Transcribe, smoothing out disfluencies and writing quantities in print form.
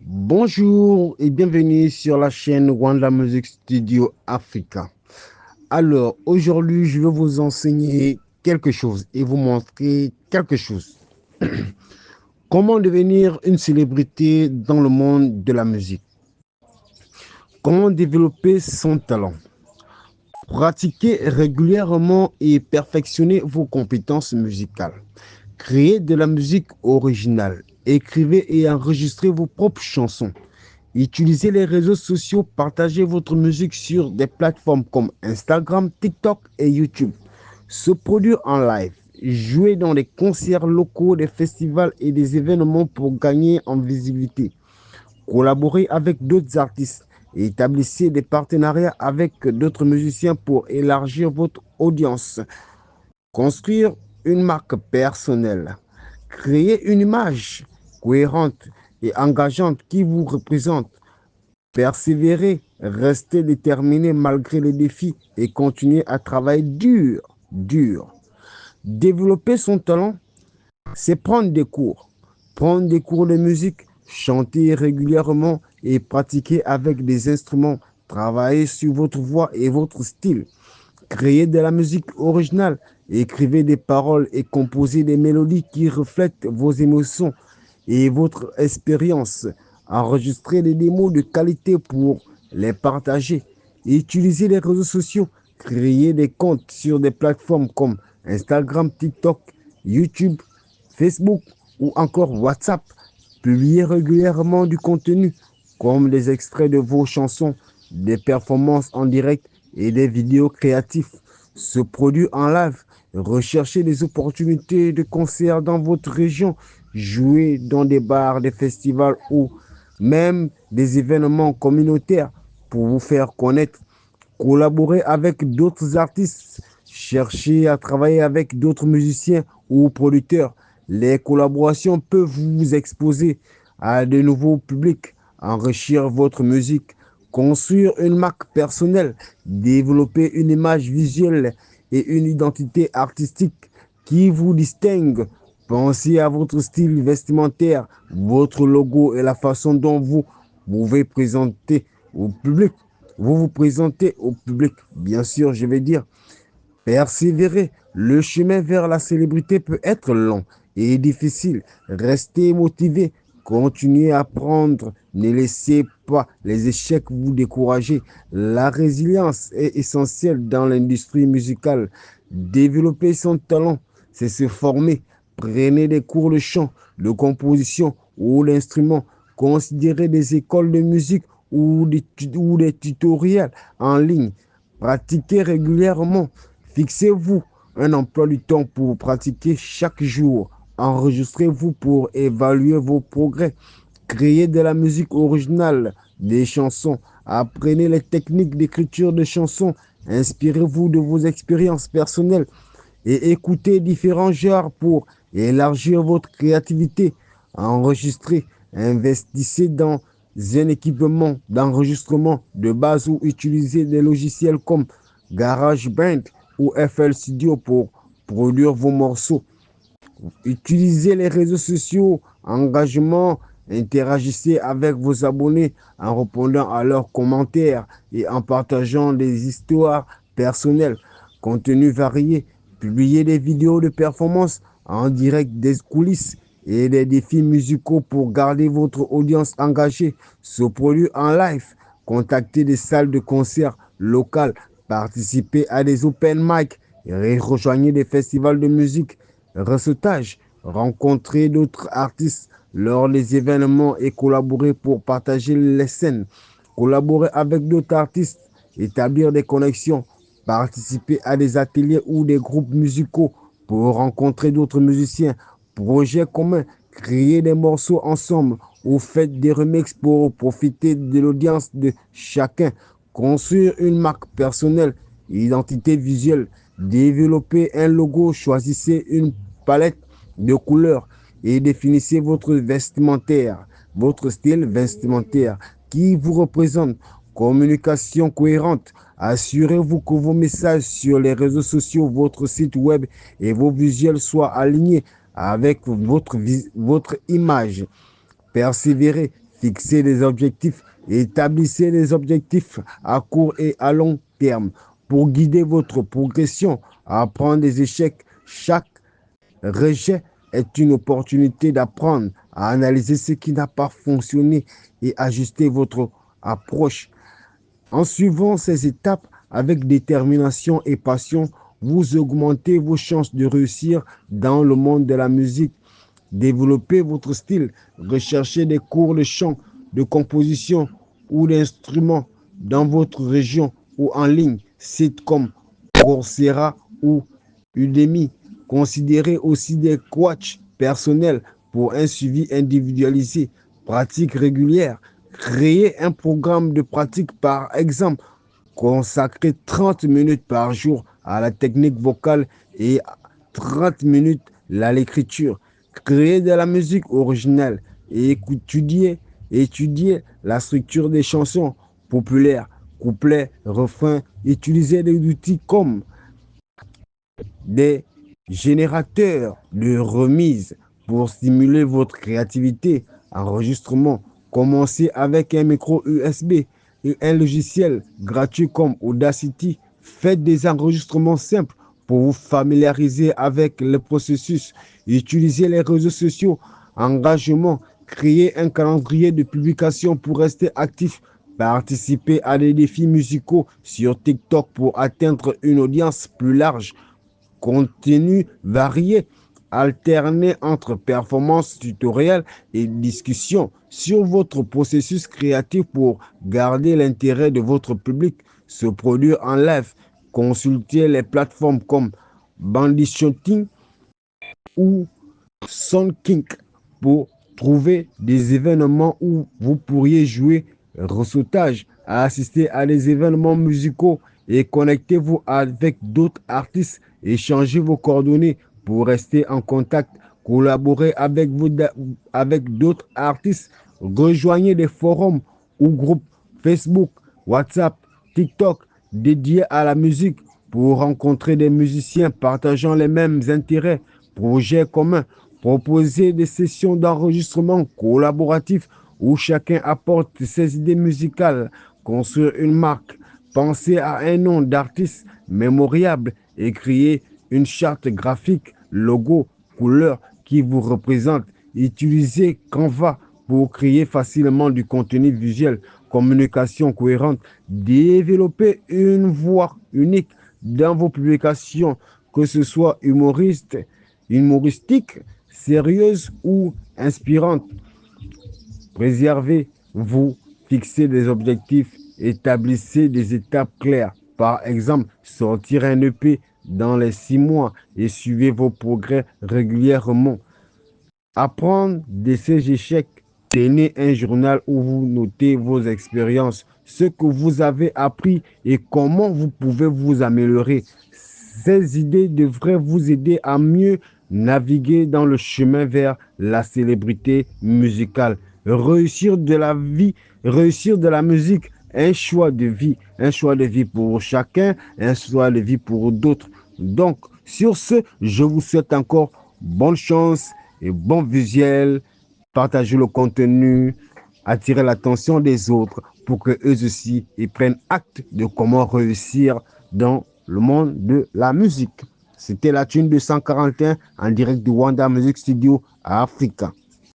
Bonjour et bienvenue sur la chaîne Rwanda Music Studio Africa. Alors, aujourd'hui, je vais vous enseigner quelque chose et vous montrer quelque chose. Comment devenir une célébrité dans le monde de la musique? Comment développer son talent? Pratiquez régulièrement et perfectionnez vos compétences musicales. Créez de la musique originale. Écrivez et enregistrez vos propres chansons. Utilisez les réseaux sociaux, partagez votre musique sur des plateformes comme Instagram, TikTok et YouTube. Se produire en live, jouer dans des concerts locaux, des festivals et des événements pour gagner en visibilité. Collaborer avec d'autres artistes et établissez des partenariats avec d'autres musiciens pour élargir votre audience. Construire une marque personnelle. Créer une image cohérente et engageante qui vous représente. Persévérer, rester déterminé malgré les défis et continuer à travailler dur. Développer son talent, c'est prendre des cours. Prendre des cours de musique, chanter régulièrement et pratiquer avec des instruments. Travailler sur votre voix et votre style. Créer de la musique originale. Écrivez des paroles et composez des mélodies qui reflètent vos émotions et votre expérience. Enregistrez des démos de qualité pour les partager. Utilisez les réseaux sociaux. Créez des comptes sur des plateformes comme Instagram, TikTok, YouTube, Facebook ou encore WhatsApp. Publiez régulièrement du contenu comme des extraits de vos chansons, des performances en direct et des vidéos créatives. Se produire en live. Recherchez des opportunités de concert dans votre région. Jouer dans des bars, des festivals ou même des événements communautaires pour vous faire connaître. Collaborer avec d'autres artistes. Cherchez à travailler avec d'autres musiciens ou producteurs. Les collaborations peuvent vous exposer à de nouveaux publics, enrichir votre musique, construire une marque personnelle, développer une image visuelle et une identité artistique qui vous distingue. Pensez à votre style vestimentaire, votre logo et la façon dont vous pouvez présenter au public. Vous vous présentez au public. Bien sûr, je vais dire, persévérer. Le chemin vers la célébrité peut être long et difficile. Restez motivé. Continuez à apprendre. Ne laissez pas les échecs vous décourager. La résilience est essentielle dans l'industrie musicale. Développer son talent, c'est se former. Prenez des cours de chant, de composition ou d'instrument. Considérez des écoles de musique ou des tutoriels en ligne. Pratiquez régulièrement. Fixez-vous un emploi du temps pour pratiquer chaque jour. Enregistrez-vous pour évaluer vos progrès. Créez de la musique originale, des chansons. Apprenez les techniques d'écriture de chansons. Inspirez-vous de vos expériences personnelles et écoutez différents genres pour élargir votre créativité. Enregistrez, investissez dans un équipement d'enregistrement de base ou utilisez des logiciels comme GarageBand ou FL Studio pour produire vos morceaux. Utilisez les réseaux sociaux, engagement, interagissez avec vos abonnés en répondant à leurs commentaires et en partageant des histoires personnelles, contenu varié, publiez des vidéos de performance en direct des coulisses et des défis musicaux pour garder votre audience engagée, se produire en live, contacter des salles de concert locales, participer à des open mic et rejoignez des festivals de musique. Recettage, rencontrer d'autres artistes lors des événements et collaborer pour partager les scènes. Collaborer avec d'autres artistes, établir des connexions, participer à des ateliers ou des groupes musicaux pour rencontrer d'autres musiciens. Projets communs, créer des morceaux ensemble ou faites des remixes pour profiter de l'audience de chacun. Construire une marque personnelle, identité visuelle, développer un logo, choisissez une palette de couleurs et définissez votre vestimentaire, votre style vestimentaire qui vous représente. Communication cohérente. Assurez-vous que vos messages sur les réseaux sociaux, votre site web et vos visuels soient alignés avec votre image. Persévérez. Fixez des objectifs et établissez des objectifs à court et à long terme pour guider votre progression. Apprendre des échecs. Chaque rejet est une opportunité d'apprendre à analyser ce qui n'a pas fonctionné et ajuster votre approche. En suivant ces étapes avec détermination et passion, vous augmentez vos chances de réussir dans le monde de la musique. Développez votre style, recherchez des cours de chant, de composition ou d'instruments dans votre région ou en ligne, sites comme Coursera ou Udemy. Considérez aussi des coachs personnels pour un suivi individualisé, pratique régulière. Créez un programme de pratique par exemple. Consacrez 30 minutes par jour à la technique vocale et 30 minutes à l'écriture. Créez de la musique originale et étudier la structure des chansons populaires, couplets, refrains. Utilisez des outils comme des générateurs de remise pour stimuler votre créativité. Enregistrement. Commencez avec un micro USB et un logiciel gratuit comme Audacity. Faites des enregistrements simples pour vous familiariser avec le processus. Utilisez les réseaux sociaux. Engagement. Créez un calendrier de publication pour rester actif. Participez à des défis musicaux sur TikTok pour atteindre une audience plus large. Contenu varié, alterné entre performances tutoriels et discussions sur votre processus créatif pour garder l'intérêt de votre public. Se produire en live, consultez les plateformes comme Bandichoting ou Soundkink pour trouver des événements où vous pourriez jouer ressautage, assister à des événements musicaux et connectez-vous avec d'autres artistes. Échangez vos coordonnées pour rester en contact. Collaborez avec d'autres artistes. Rejoignez des forums ou groupes Facebook, WhatsApp, TikTok dédiés à la musique pour rencontrer des musiciens partageant les mêmes intérêts. Projets communs. Proposez des sessions d'enregistrement collaboratifs où chacun apporte ses idées musicales. Construire une marque. Pensez à un nom d'artiste mémorable et créer une charte graphique, logo, couleur qui vous représente. Utilisez Canva pour créer facilement du contenu visuel, communication cohérente. Développez une voix unique dans vos publications, que ce soit humoristique, sérieuse ou inspirante. Préservez-vous, fixez des objectifs, établissez des étapes claires. Par exemple, sortir un EP dans les 6 mois et suivez vos progrès régulièrement. Apprendre de ces échecs. Tenez un journal où vous notez vos expériences, ce que vous avez appris et comment vous pouvez vous améliorer. Ces idées devraient vous aider à mieux naviguer dans le chemin vers la célébrité musicale. Réussir de la vie, réussir de la musique, un choix de vie pour chacun, un choix de vie pour d'autres. Donc, sur ce, je vous souhaite encore bonne chance et bon visuel. Partagez le contenu, attirez l'attention des autres pour que eux aussi ils prennent acte de comment réussir dans le monde de la musique. C'était la Tune 241 en direct du Wanda Music Studio à Africa.